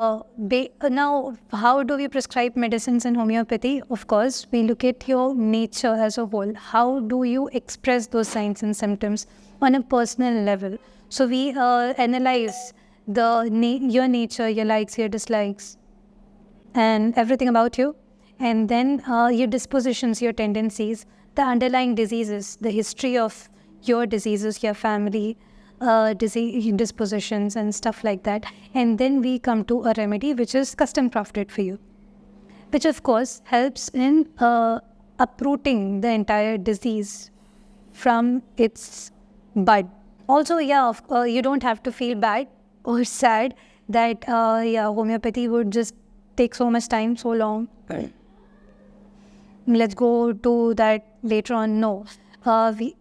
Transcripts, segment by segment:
Now, how do we prescribe medicines in homeopathy? Of course, we look at your nature as a whole. How do you express those signs and symptoms on a personal level? So we analyze your nature, your likes, your dislikes, and everything about you. And then your dispositions, your tendencies, the underlying diseases, the history of your diseases, your family, disease dispositions and stuff like that. And then we come to a remedy which is custom crafted for you, which of course helps in uprooting the entire disease from its bud. Also, you don't have to feel bad or sad that homeopathy would just take so much time, so long. Let's go to that later on. No.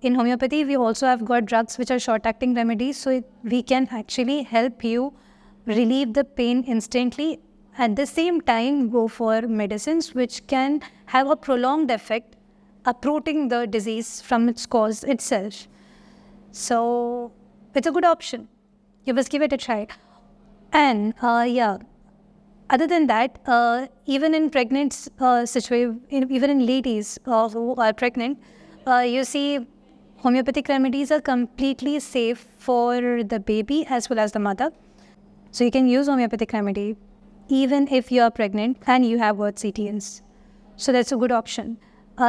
In homeopathy, we also have got drugs which are short-acting remedies, so we can actually help you relieve the pain instantly. At the same time, go for medicines which can have a prolonged effect, uprooting the disease from its cause itself. So it's a good option. You must give it a try. And other than that, even in pregnant situation, even in ladies who are pregnant, you see homeopathic remedies are completely safe for the baby as well as the mother. So you can use homeopathic remedy even if you are pregnant and you have got CTS. So that's a good option.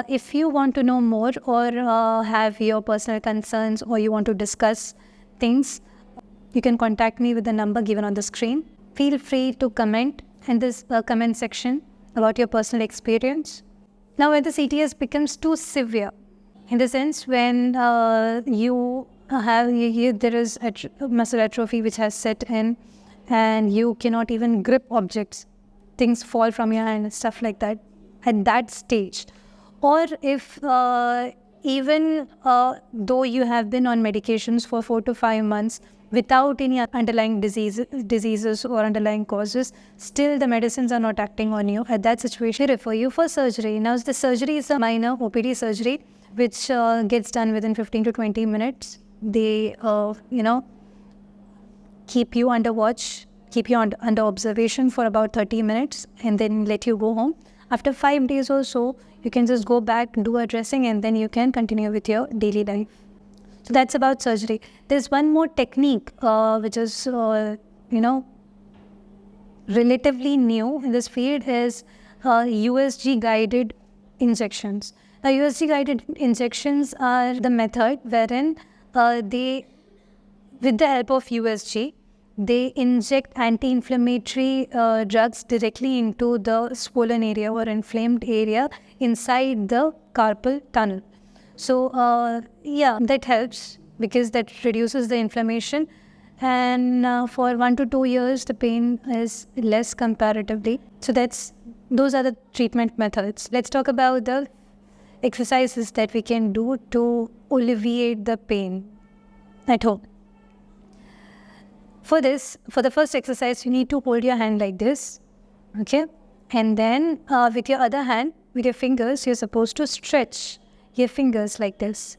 If you want to know more or have your personal concerns or you want to discuss things, you can contact me with the number given on the screen. Feel free to comment in this comment section about your personal experience. Now, when the CTS becomes too severe, in the sense when there is muscle atrophy which has set in and you cannot even grip objects, things fall from your hand and stuff like that, at that stage. Or if even though you have been on medications for 4 to 5 months without any underlying diseases or underlying causes, still the medicines are not acting on you. At that situation, they refer you for surgery. Now, the surgery is a minor OPD surgery which gets done within 15 to 20 minutes. They, keep you under watch, keep you under observation for about 30 minutes and then let you go home. After 5 days or so, you can just go back, do a dressing, and then you can continue with your daily life. So that's about surgery. There's one more technique which is, relatively new in this field is USG guided injections. Now, USG guided injections are the method wherein with the help of USG, they inject anti-inflammatory drugs directly into the swollen area or inflamed area inside the carpal tunnel. So, that helps because that reduces the inflammation. And for 1 to 2 years, the pain is less comparatively. So, those are the treatment methods. Let's talk about the exercises that we can do to alleviate the pain at home. For this, for the first exercise, you need to hold your hand like this, okay? And then with your other hand, with your fingers, you're supposed to stretch your fingers like this.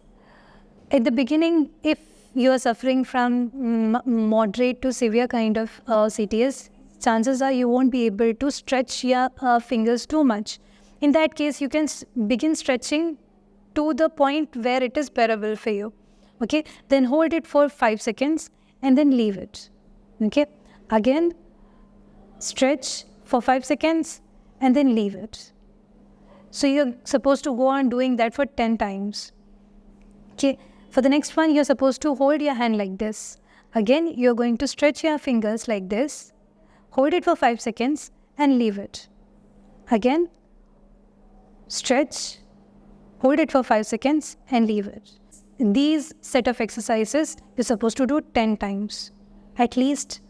At the beginning, if you are suffering from moderate to severe kind of CTS, chances are you won't be able to stretch your fingers too much. In that case, you can begin stretching to the point where it is bearable for you, okay? Then hold it for 5 seconds and then leave it. Okay, again, stretch for 5 seconds and then leave it. So you're supposed to go on doing that for 10 times. Okay, for the next one, you're supposed to hold your hand like this. Again, you're going to stretch your fingers like this, hold it for 5 seconds and leave it. Again, stretch, hold it for 5 seconds and leave it. These set of exercises, you're supposed to do 10 times. At least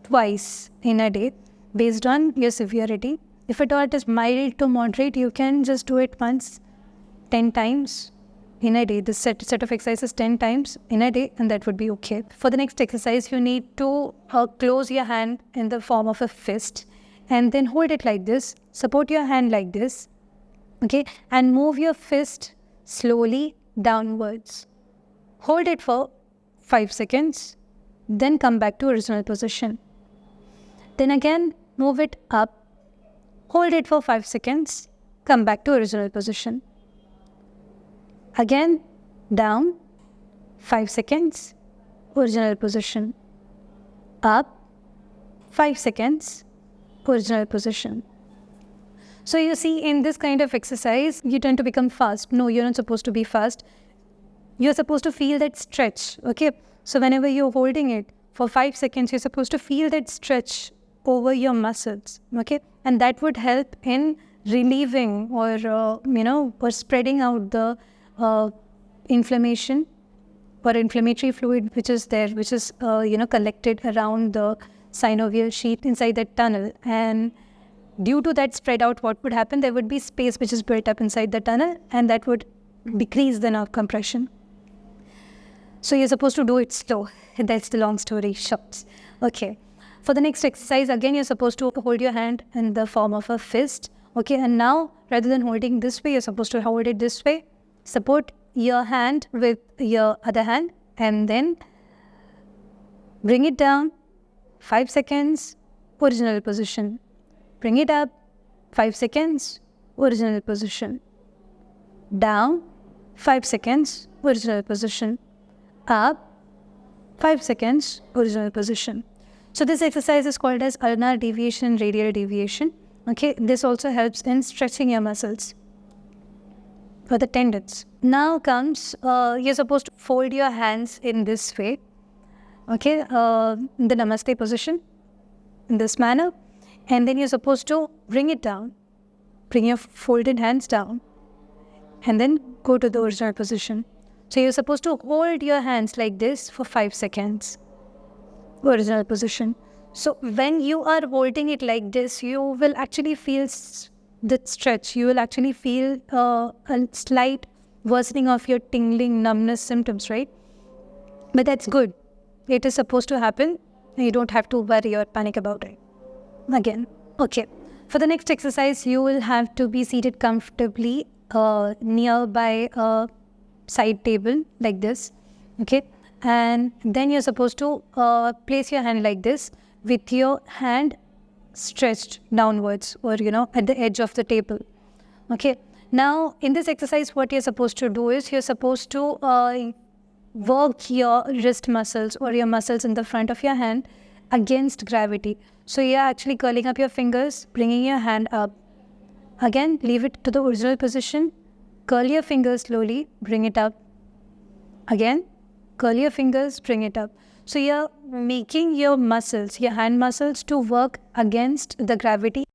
twice in a day based on your severity. If at all it is mild to moderate, you can just do it once, 10 times in a day. This set of exercises 10 times in a day and that would be okay. For the next exercise, you need to close your hand in the form of a fist and then hold it like this. Support your hand like this, okay? And move your fist slowly downwards. Hold it for 5 seconds. Then come back to original position. Then again, move it up, hold it for 5 seconds, come back to original position. Again, down, 5 seconds, original position. Up, 5 seconds, original position. So you see, in this kind of exercise, you tend to become fast. No, you're not supposed to be fast. You're supposed to feel that stretch, okay? So whenever you're holding it for 5 seconds, you're supposed to feel that stretch over your muscles, okay? And that would help in relieving or spreading out the inflammation or inflammatory fluid which is there, which is collected around the synovial sheath inside that tunnel. And due to that spread out, what would happen? There would be space which is built up inside the tunnel, and that would decrease the nerve compression. So you're supposed to do it slow. That's the long story short. Okay. For the next exercise, again, you're supposed to hold your hand in the form of a fist. Okay. And now, rather than holding this way, you're supposed to hold it this way. Support your hand with your other hand, and then bring it down. 5 seconds, original position. Bring it up. 5 seconds, original position. Down. 5 seconds, original position. Up. 5 seconds, original position. So this exercise is called as ulnar deviation, radial deviation. Okay, this also helps in stretching your muscles or the tendons. Now comes, you're supposed to fold your hands in this way. Okay, in the namaste position, in this manner. And then you're supposed to bring it down. Bring your folded hands down. And then go to the original position. So you're supposed to hold your hands like this for 5 seconds. Original position. So when you are holding it like this, you will actually feel the stretch. You will actually feel a slight worsening of your tingling, numbness symptoms, right? But that's good. It is supposed to happen. You don't have to worry or panic about it. Again, okay. For the next exercise, you will have to be seated comfortably nearby a side table like this, okay? And then you're supposed to place your hand like this with your hand stretched downwards or, at the edge of the table, okay? Now, in this exercise, what you're supposed to do is you're supposed to work your wrist muscles or your muscles in the front of your hand against gravity. So you're actually curling up your fingers, bringing your hand up. Again, leave it to the original position. Curl your fingers slowly, bring it up. Again, curl your fingers, bring it up. So you're making your muscles, your hand muscles, to work against the gravity.